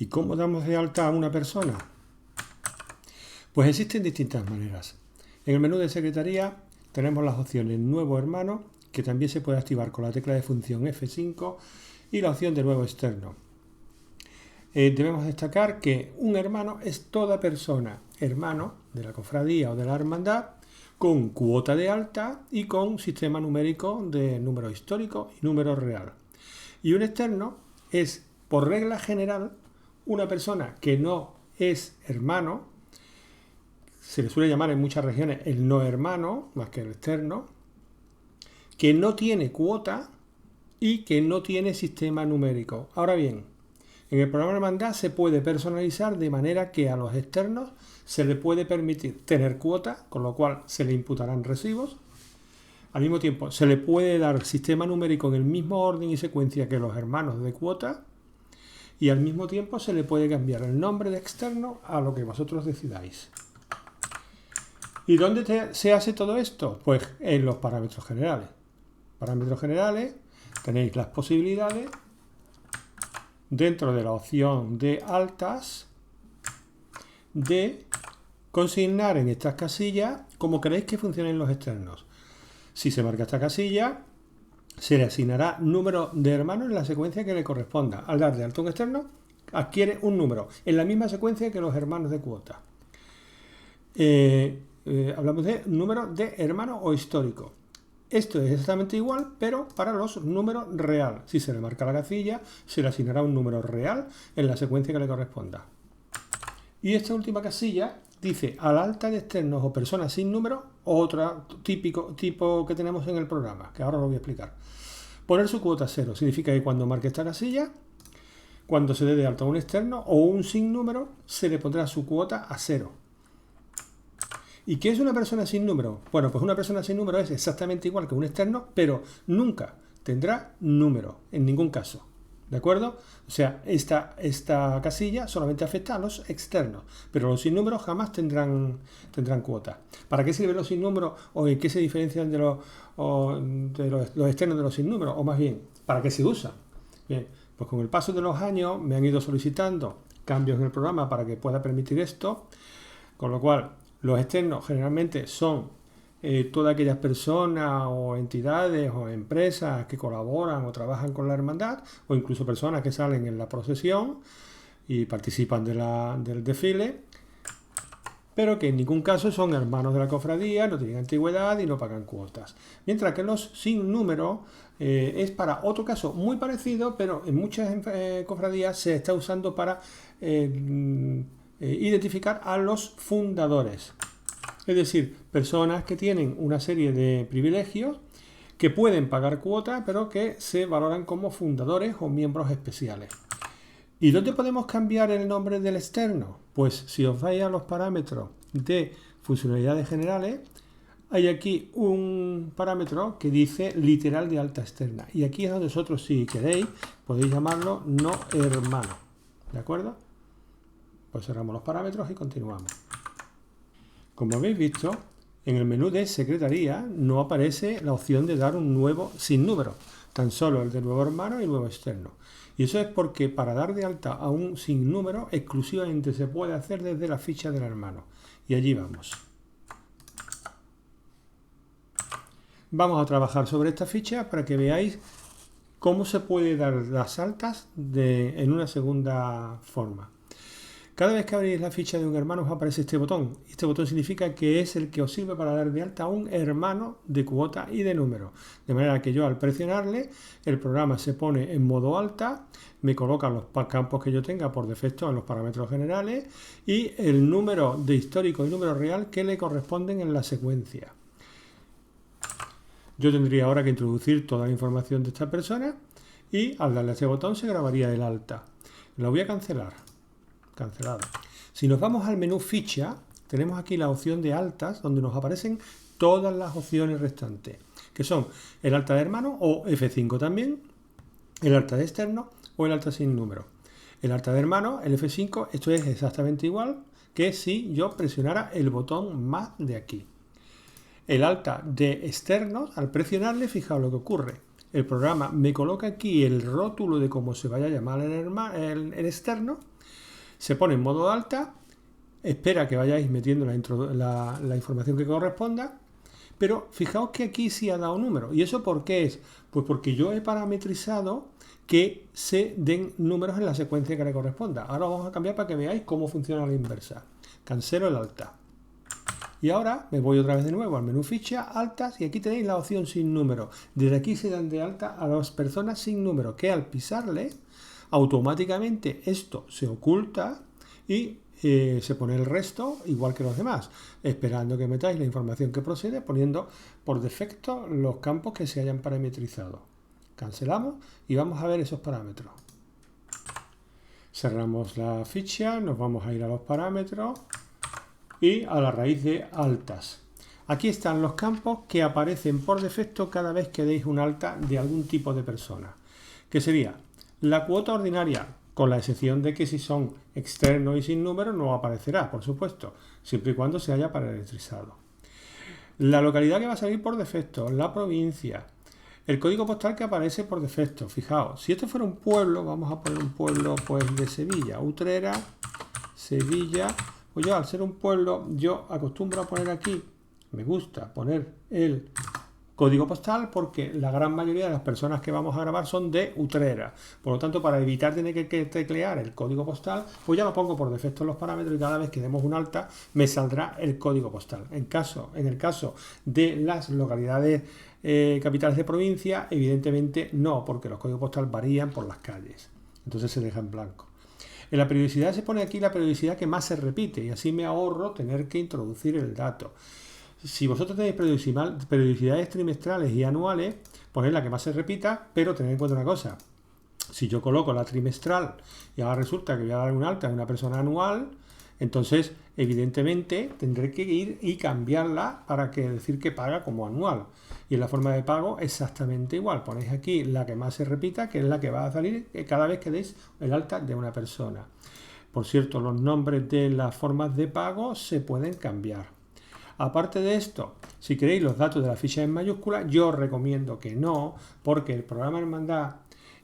¿Y cómo damos de alta a una persona? Pues existen distintas maneras. En el menú de secretaría tenemos las opciones Nuevo hermano, que también se puede activar con la tecla de función F5, y la opción de Nuevo externo. Debemos destacar que un hermano es toda persona, hermano de la cofradía o de la hermandad, con cuota de alta y con sistema numérico de número histórico y número real. Y un externo es, por regla general, una persona que no es hermano, se le suele llamar en muchas regiones el no hermano, más que el externo, que no tiene cuota y que no tiene sistema numérico. Ahora bien, en el programa de hermandad se puede personalizar de manera que a los externos se le puede permitir tener cuota, con lo cual se le imputarán recibos. Al mismo tiempo, se le puede dar sistema numérico en el mismo orden y secuencia que los hermanos de cuota, y al mismo tiempo se le puede cambiar el nombre de externo a lo que vosotros decidáis. ¿Y dónde se hace todo esto? Pues en los parámetros generales. Parámetros generales, tenéis las posibilidades dentro de la opción de altas de consignar en estas casillas como queréis que funcionen los externos. Si se marca esta casilla, se le asignará número de hermanos en la secuencia que le corresponda. Al dar de alta un externo, adquiere un número en la misma secuencia que los hermanos de cuota. Hablamos de número de hermano o histórico. Esto es exactamente igual, pero para los números real. Si se le marca la casilla, se le asignará un número real en la secuencia que le corresponda. Y esta última casilla dice al alta de externos o personas sin número, otro tipo que tenemos en el programa, que ahora lo voy a explicar. Poner su cuota 0 significa que cuando marque esta casilla, cuando se dé de alta un externo o un sin número, se le pondrá su cuota a 0. ¿Y qué es una persona sin número? Bueno, pues una persona sin número es exactamente igual que un externo, pero nunca tendrá número, en ningún caso. ¿De acuerdo? O sea, esta casilla solamente afecta a los externos, pero los sin números jamás tendrán cuota. ¿Para qué sirven los sin números o en qué se diferencian de los externos de los sin números? O más bien, ¿para qué se usan? Bien, pues con el paso de los años me han ido solicitando cambios en el programa para que pueda permitir esto, con lo cual los externos generalmente son todas aquellas personas o entidades o empresas que colaboran o trabajan con la hermandad, o incluso personas que salen en la procesión y participan del desfile, pero que en ningún caso son hermanos de la cofradía, no tienen antigüedad y no pagan cuotas. Mientras que los sin número es para otro caso muy parecido, pero en muchas cofradías se está usando para identificar a los fundadores. Es decir, personas que tienen una serie de privilegios que pueden pagar cuota, pero que se valoran como fundadores o miembros especiales. ¿Y dónde podemos cambiar el nombre del externo? Pues si os vais a los parámetros de funcionalidades generales, hay aquí un parámetro que dice literal de alta externa. Y aquí es donde vosotros, si queréis, podéis llamarlo no hermano. ¿De acuerdo? Pues cerramos los parámetros y continuamos. Como habéis visto, en el menú de secretaría no aparece la opción de dar un nuevo sin número, tan solo el de nuevo hermano y nuevo externo. Y eso es porque para dar de alta a un sin número exclusivamente se puede hacer desde la ficha del hermano. Y allí vamos. Vamos a trabajar sobre esta ficha para que veáis cómo se puede dar las altas en una segunda forma. Cada vez que abrís la ficha de un hermano os aparece este botón. Este botón significa que es el que os sirve para dar de alta a un hermano de cuota y de número. De manera que yo al presionarle, el programa se pone en modo alta, me coloca los campos que yo tenga por defecto en los parámetros generales y el número de histórico y número real que le corresponden en la secuencia. Yo tendría ahora que introducir toda la información de esta persona y al darle a este botón se grabaría el alta. Lo voy a cancelar. Cancelado. Si nos vamos al menú ficha, tenemos aquí la opción de altas, donde nos aparecen todas las opciones restantes, que son el alta de hermano o F5 también, el alta de externo o el alta sin número. El alta de hermano, el F5, esto es exactamente igual que si yo presionara el botón más de aquí. El alta de externos, al presionarle, fijaos lo que ocurre. El programa me coloca aquí el rótulo de cómo se vaya a llamar el externo Se pone en modo de alta, espera que vayáis metiendo la información que corresponda, pero fijaos que aquí sí ha dado número. ¿Y eso por qué es? Pues porque yo he parametrizado que se den números en la secuencia que le corresponda. Ahora vamos a cambiar para que veáis cómo funciona la inversa. Cancelo el alta. Y ahora me voy otra vez de nuevo al menú ficha, altas, y aquí tenéis la opción sin número. Desde aquí se dan de alta a las personas sin número, que al pisarle, automáticamente esto se oculta y se pone el resto igual que los demás, esperando que metáis la información que procede, poniendo por defecto los campos que se hayan parametrizado. Cancelamos y vamos a ver esos parámetros. Cerramos la ficha, nos vamos a ir a los parámetros y a la raíz de altas. Aquí están los campos que aparecen por defecto cada vez que deis un alta de algún tipo de persona, que sería la cuota ordinaria, con la excepción de que si son externos y sin número no aparecerá, por supuesto, siempre y cuando se haya parametrizado. La localidad que va a salir por defecto, la provincia, el código postal que aparece por defecto. Fijaos, si esto fuera un pueblo, vamos a poner un pueblo pues de Sevilla, Utrera, Sevilla. Pues yo, al ser un pueblo, yo acostumbro a poner aquí, me gusta poner el código postal porque la gran mayoría de las personas que vamos a grabar son de Utrera. Por lo tanto, para evitar tener que teclear el código postal, pues ya lo pongo por defecto en los parámetros y cada vez que demos un alta me saldrá el código postal. En el caso de las localidades capitales de provincia, evidentemente no, porque los códigos postales varían por las calles. Entonces se deja en blanco. En la periodicidad se pone aquí la periodicidad que más se repite y así me ahorro tener que introducir el dato. Si vosotros tenéis periodicidades trimestrales y anuales, poned la que más se repita, pero tened en cuenta una cosa. Si yo coloco la trimestral y ahora resulta que voy a dar un alta a una persona anual, entonces evidentemente tendré que ir y cambiarla para decir que paga como anual. Y en la forma de pago exactamente igual. Ponéis aquí la que más se repita, que es la que va a salir cada vez que deis el alta de una persona. Por cierto, los nombres de las formas de pago se pueden cambiar. Aparte de esto, si queréis los datos de la ficha en mayúscula, yo os recomiendo que no, porque el programa Hermandad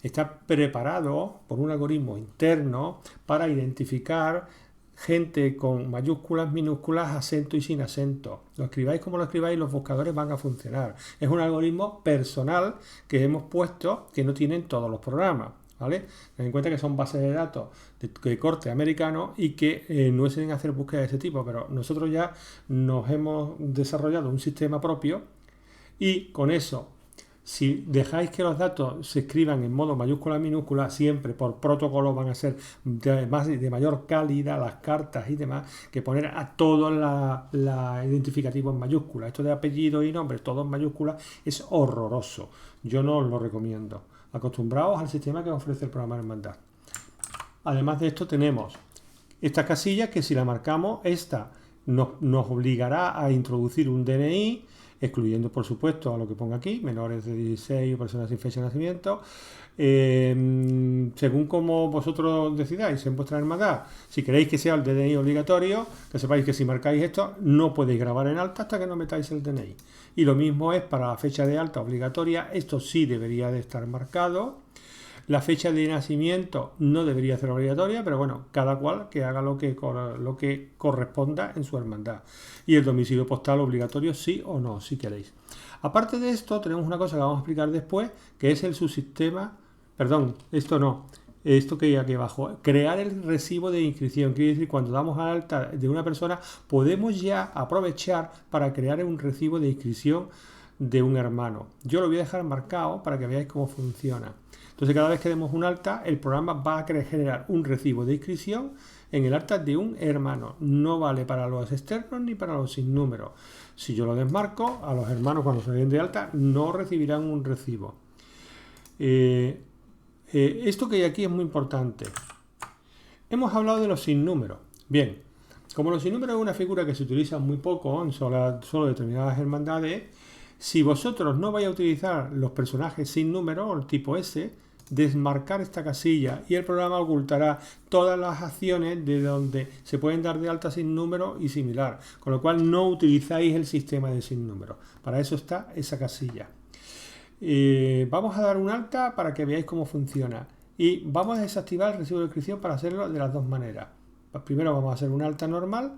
está preparado por un algoritmo interno para identificar gente con mayúsculas, minúsculas, acento y sin acento. Lo escribáis como lo escribáis, los buscadores van a funcionar. Es un algoritmo personal que hemos puesto que no tienen todos los programas, ¿vale? Ten en cuenta que son bases de datos de corte americano y que no suelen hacer búsqueda de ese tipo, pero nosotros ya nos hemos desarrollado un sistema propio y con eso, si dejáis que los datos se escriban en modo mayúscula minúscula, siempre por protocolo van a ser de mayor calidad las cartas y demás, que poner a todos la identificativo en mayúscula. Esto de apellido y nombre, todo en mayúscula, es horroroso. Yo no os lo recomiendo. Acostumbraos al sistema que ofrece el programa Hermandad. Además de esto tenemos esta casilla que si la marcamos, esta nos obligará a introducir un DNI, excluyendo por supuesto a lo que ponga aquí, menores de 16 o personas sin fecha de nacimiento, según como vosotros decidáis en vuestra hermandad. Si queréis que sea el DNI obligatorio, que sepáis que si marcáis esto no podéis grabar en alta hasta que no metáis el DNI. Y lo mismo es para la fecha de alta obligatoria, esto sí debería de estar marcado. La fecha de nacimiento no debería ser obligatoria, pero bueno, cada cual que haga lo que corresponda en su hermandad. Y el domicilio postal obligatorio sí o no, si queréis. Aparte de esto, tenemos una cosa que vamos a explicar después, que es el subsistema, esto que hay aquí abajo, crear el recibo de inscripción. Quiere decir, cuando damos al alta de una persona, podemos ya aprovechar para crear un recibo de inscripción de un hermano. Yo lo voy a dejar marcado para que veáis cómo funciona. Entonces, cada vez que demos un alta, el programa va a generar un recibo de inscripción en el alta de un hermano. No vale para los externos ni para los sin número. Si yo lo desmarco, a los hermanos cuando se den de alta no recibirán un recibo. Esto que hay aquí es muy importante. Hemos hablado de los sin número. Bien, como los sin número es una figura que se utiliza muy poco en solo determinadas hermandades, si vosotros no vais a utilizar los personajes sin número, o el tipo S, desmarcar esta casilla y el programa ocultará todas las acciones de donde se pueden dar de alta sin número y similar, con lo cual no utilizáis el sistema de sin número. Para eso está esa casilla. Vamos a dar un alta para que veáis cómo funciona y vamos a desactivar el recibo de inscripción para hacerlo de las dos maneras. Primero vamos a hacer un alta normal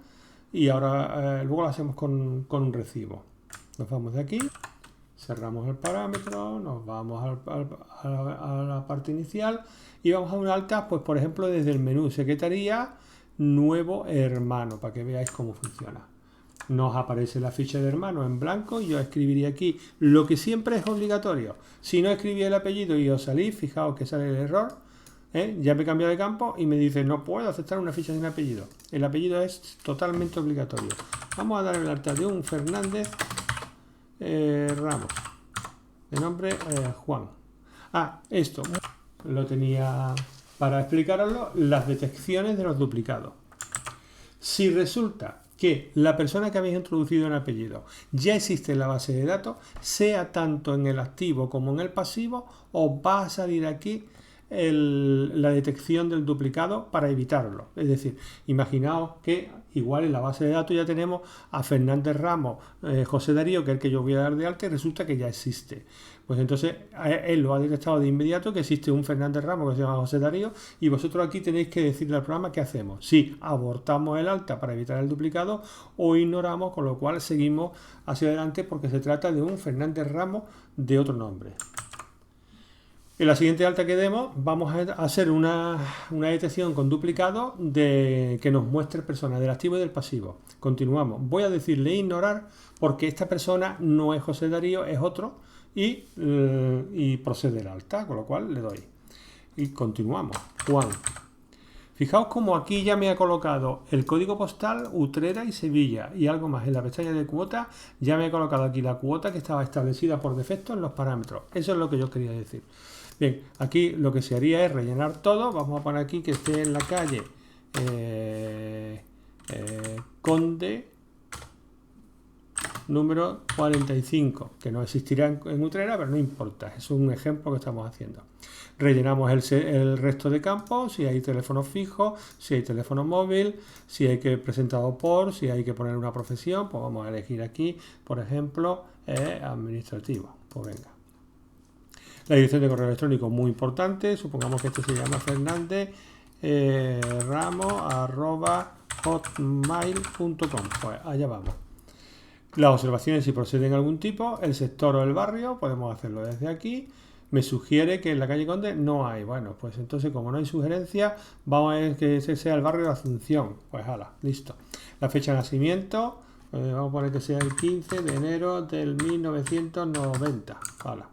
y ahora luego lo hacemos con un recibo. Nos vamos de aquí, cerramos el parámetro, nos vamos a la parte inicial y vamos a un alta, pues por ejemplo desde el menú secretaría, nuevo hermano, para que veáis cómo funciona. Nos aparece la ficha de hermano en blanco y yo escribiría aquí lo que siempre es obligatorio. Si no escribí el apellido y os salís, fijaos que sale el error, ya me he cambiado de campo y me dice no puedo aceptar una ficha sin apellido. El apellido es totalmente obligatorio. Vamos a dar el alta de un Fernández Ramos, de nombre Juan. Esto lo tenía para explicaroslo, las detecciones de los duplicados. Si resulta que la persona que habéis introducido en apellido ya existe en la base de datos, sea tanto en el activo como en el pasivo, os va a salir aquí la detección del duplicado para evitarlo. Es decir, imaginaos que igual en la base de datos ya tenemos a Fernández Ramos, José Darío, que es el que yo voy a dar de alta, y resulta que ya existe. Pues entonces él lo ha detectado de inmediato que existe un Fernández Ramos que se llama José Darío y vosotros aquí tenéis que decirle al programa qué hacemos. Si abortamos el alta para evitar el duplicado o ignoramos, con lo cual seguimos hacia adelante porque se trata de un Fernández Ramos de otro nombre. En la siguiente alta que demos vamos a hacer una detección con duplicado que nos muestre personas del activo y del pasivo. Continuamos. Voy a decirle ignorar porque esta persona no es José Darío, es otro y procede el alta, con lo cual le doy. Y continuamos. Juan. Fijaos como aquí ya me ha colocado el código postal, Utrera y Sevilla y algo más. En la pestaña de cuota ya me ha colocado aquí la cuota que estaba establecida por defecto en los parámetros. Eso es lo que yo quería decir. Bien, aquí lo que se haría es rellenar todo. Vamos a poner aquí que esté en la calle Conde número 45, que no existirá en Utrera, pero no importa. Es un ejemplo que estamos haciendo. Rellenamos el resto de campos, si hay teléfono fijo, si hay teléfono móvil, si hay que presentado por, si hay que poner una profesión, pues vamos a elegir aquí, por ejemplo, administrativo. Pues venga. La dirección de correo electrónico muy importante, supongamos que este se llama Fernández Ramos@hotmail.com. Pues allá vamos. Las observaciones si proceden de algún tipo, el sector o el barrio, podemos hacerlo desde aquí. Me sugiere que en la calle Conde no hay. Bueno, pues entonces como no hay sugerencia, vamos a ver que ese sea el barrio de Asunción. Pues hala, listo. La fecha de nacimiento, vamos a poner que sea el 15 de enero del 1990. Hala.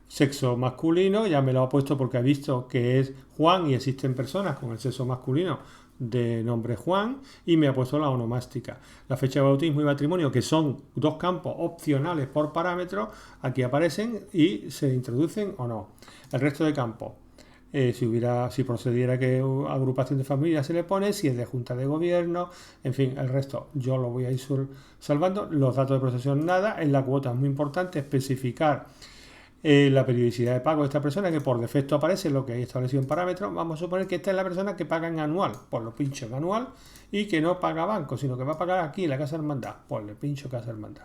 Sexo masculino, ya me lo ha puesto porque ha visto que es Juan y existen personas con el sexo masculino de nombre Juan y me ha puesto la onomástica. La fecha de bautismo y matrimonio, que son dos campos opcionales por parámetro, aquí aparecen y se introducen o no. El resto de campos, si procediera que agrupación de familias se le pone, si es de junta de gobierno, en fin, el resto yo lo voy a ir salvando. Los datos de procesión nada. En la cuota es muy importante especificar la periodicidad de pago de esta persona, que por defecto aparece lo que hay establecido en parámetros. Vamos a suponer que esta es la persona que paga en anual, pues lo pincho en anual, y que no paga banco, sino que va a pagar aquí en la Casa Hermandad, pues le pincho Casa Hermandad.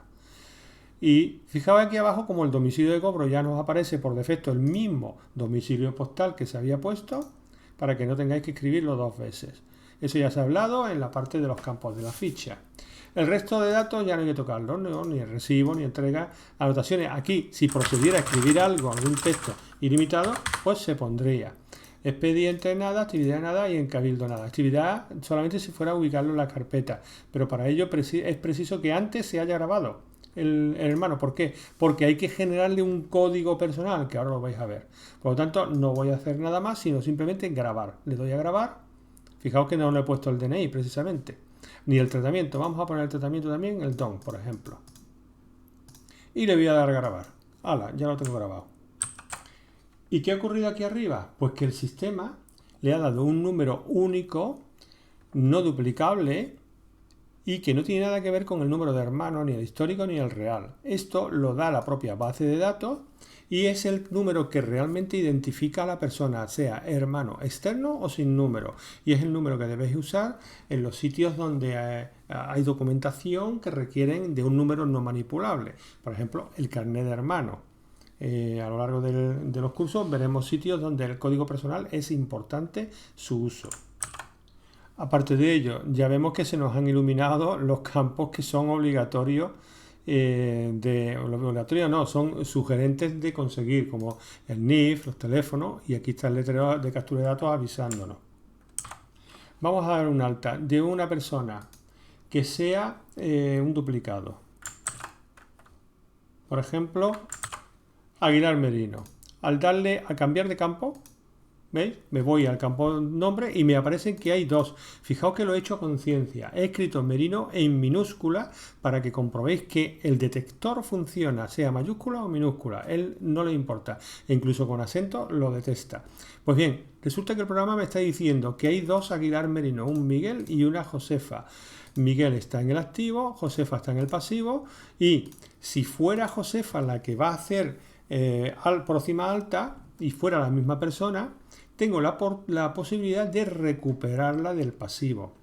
Y fijaos aquí abajo como el domicilio de cobro ya nos aparece por defecto el mismo domicilio postal que se había puesto, para que no tengáis que escribirlo dos veces. Eso ya se ha hablado en la parte de los campos de la ficha. El resto de datos ya no hay que tocarlo, ¿no? Ni el recibo, ni entrega, anotaciones. Aquí, si procediera a escribir algo, algún texto ilimitado, pues se pondría expediente nada, actividad nada y en cabildo nada. Actividad solamente si fuera a ubicarlo en la carpeta, pero para ello es preciso que antes se haya grabado el hermano. ¿Por qué? Porque hay que generarle un código personal, que ahora lo vais a ver. Por lo tanto, no voy a hacer nada más, sino simplemente grabar. Le doy a grabar. Fijaos que no le he puesto el DNI precisamente, ni el tratamiento. Vamos a poner el tratamiento también, el DON, por ejemplo. Y le voy a dar a grabar. ¡Hala! Ya lo tengo grabado. ¿Y qué ha ocurrido aquí arriba? Pues que el sistema le ha dado un número único, no duplicable, y que no tiene nada que ver con el número de hermano, ni el histórico, ni el real. Esto lo da la propia base de datos y es el número que realmente identifica a la persona, sea hermano externo o sin número. Y es el número que debéis usar en los sitios donde hay documentación que requieren de un número no manipulable. Por ejemplo, el carnet de hermano. A lo largo de los cursos veremos sitios donde el código personal es importante su uso. Aparte de ello, ya vemos que se nos han iluminado los campos que son obligatorios, obligatorios no, son sugerentes de conseguir, como el NIF, los teléfonos, y aquí está el letrero de captura de datos avisándonos. Vamos a dar un alta de una persona que sea un duplicado. Por ejemplo, Aguilar Merino. Al darle a cambiar de campo, ¿veis? Me voy al campo nombre y me aparecen que hay dos. Fijaos que lo he hecho a conciencia. He escrito Merino en minúscula para que comprobéis que el detector funciona, sea mayúscula o minúscula. Él no le importa. E incluso con acento lo detesta. Pues bien, resulta que el programa me está diciendo que hay dos Aguilar Merino, un Miguel y una Josefa. Miguel está en el activo, Josefa está en el pasivo, y si fuera Josefa la que va a hacer próxima alta y fuera la misma persona, tengo la posibilidad de recuperarla del pasivo.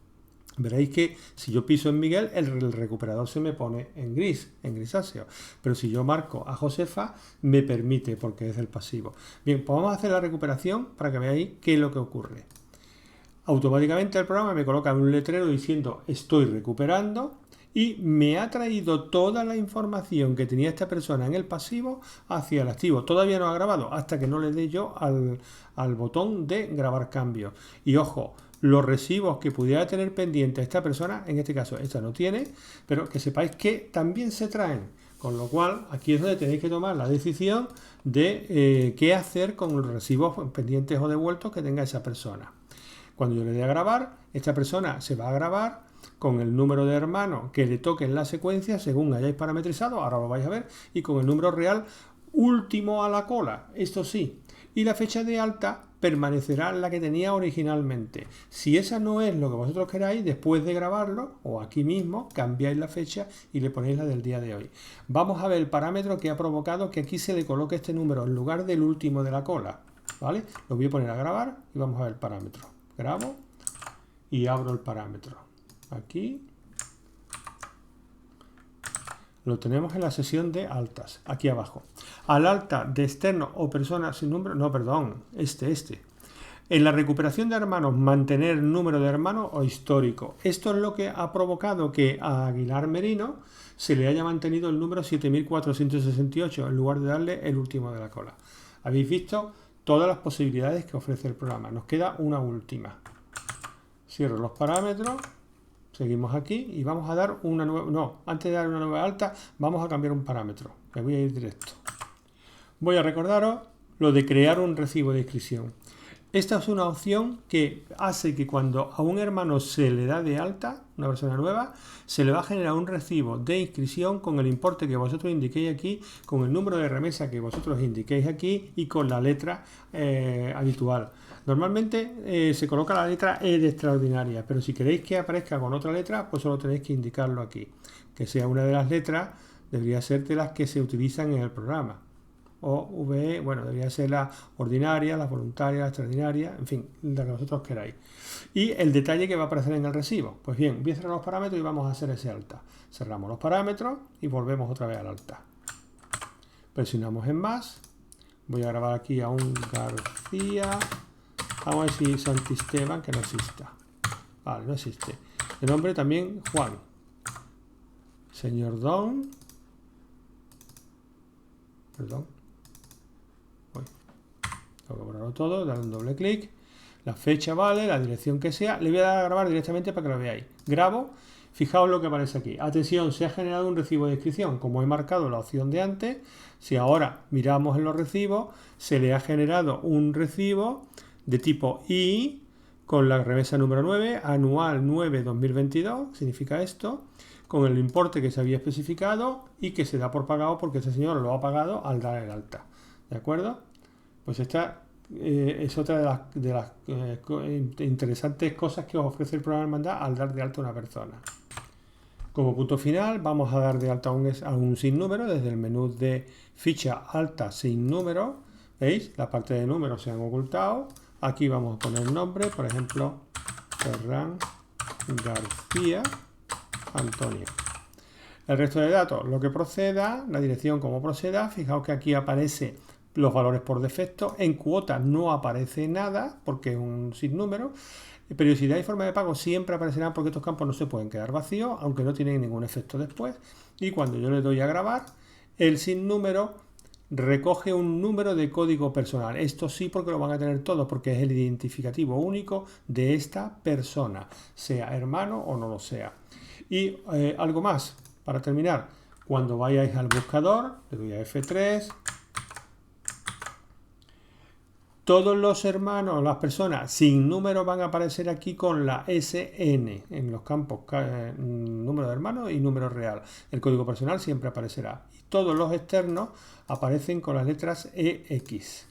Veréis que si yo piso en Miguel, el recuperador se me pone en gris, en grisáceo. Pero si yo marco a Josefa, me permite porque es del pasivo. Bien, pues vamos a hacer la recuperación para que veáis qué es lo que ocurre. Automáticamente el programa me coloca un letrero diciendo estoy recuperando y me ha traído toda la información que tenía esta persona en el pasivo hacia el activo. Todavía no ha grabado hasta que no le dé yo al botón de grabar cambio. Y ojo, los recibos que pudiera tener pendiente esta persona, en este caso esta no tiene, pero que sepáis que también se traen. Con lo cual, aquí es donde tenéis que tomar la decisión de qué hacer con los recibos pendientes o devueltos que tenga esa persona. Cuando yo le dé a grabar, esta persona se va a grabar con el número de hermano que le toque en la secuencia según hayáis parametrizado, ahora lo vais a ver, y con el número real último a la cola, esto sí. Y la fecha de alta permanecerá la que tenía originalmente. Si esa no es lo que vosotros queráis, después de grabarlo, o aquí mismo, cambiáis la fecha y le ponéis la del día de hoy. Vamos a ver el parámetro que ha provocado que aquí se le coloque este número en lugar del último de la cola. ¿Vale? Lo voy a poner a grabar y vamos a ver el parámetro. Grabo y abro el parámetro. Aquí lo tenemos en la sesión de altas, aquí abajo. Al alta de externo o persona sin número, no, perdón, En la recuperación de hermanos, mantener número de hermanos o histórico. Esto es lo que ha provocado que a Aguilar Merino se le haya mantenido el número 7468 en lugar de darle el último de la cola. Habéis visto todas las posibilidades que ofrece el programa. Nos queda una última. Cierro los parámetros. Seguimos aquí y vamos a dar una nueva... No, antes de dar una nueva alta, vamos a cambiar un parámetro. Me voy a ir directo. Voy a recordaros lo de crear un recibo de inscripción. Esta es una opción que hace que cuando a un hermano se le da de alta, una persona nueva, se le va a generar un recibo de inscripción con el importe que vosotros indiquéis aquí, con el número de remesa que vosotros indiquéis aquí y con la letra habitual. Normalmente se coloca la letra E de extraordinaria, pero si queréis que aparezca con otra letra, pues solo tenéis que indicarlo aquí. Que sea una de las letras, debería ser de las que se utilizan en el programa. O VE, bueno, debería ser la ordinaria, la voluntaria, la extraordinaria, en fin, la que vosotros queráis. Y el detalle que va a aparecer en el recibo. Pues bien, voy a cerrar los parámetros y vamos a hacer ese alta. Cerramos los parámetros y volvemos otra vez al alta. Presionamos en más. Voy a grabar aquí a un García. Vamos a ver si Santisteban, que no exista. Vale, no existe. De nombre también Juan. Señor Don. Perdón. Tengo que borrarlo todo, darle un doble clic. La fecha vale, la dirección que sea. Le voy a dar a grabar directamente para que lo veáis. Grabo. Fijaos lo que aparece aquí. Atención, se ha generado un recibo de inscripción. Como he marcado la opción de antes, si ahora miramos en los recibos, se le ha generado un recibo de tipo I con la remesa número 9, anual 9-2022, significa esto, con el importe que se había especificado y que se da por pagado porque ese señor lo ha pagado al dar el alta. ¿De acuerdo? Pues esta es otra de las interesantes cosas que os ofrece el programa Hermandad al dar de alta a una persona. Como punto final, vamos a dar de alta a un sinnúmero desde el menú de ficha alta sin número. ¿Veis? La parte de números se han ocultado. Aquí vamos a poner el nombre, por ejemplo, Ferran García Antonio. El resto de datos, lo que proceda, la dirección como proceda. Fijaos que aquí aparece los valores por defecto. En cuota no aparece nada porque es un sinnúmero. Periodicidad y forma de pago siempre aparecerán porque estos campos no se pueden quedar vacíos, aunque no tienen ningún efecto después. Y cuando yo le doy a grabar, el sinnúmero recoge un número de código personal. Esto sí, porque lo van a tener todos, porque es el identificativo único de esta persona, sea hermano o no lo sea. Y algo más, para terminar, cuando vayáis al buscador, le doy a F3, todos los hermanos, las personas sin número van a aparecer aquí con la SN en los campos número de hermanos y número real. El código personal siempre aparecerá. Y todos los externos aparecen con las letras EX.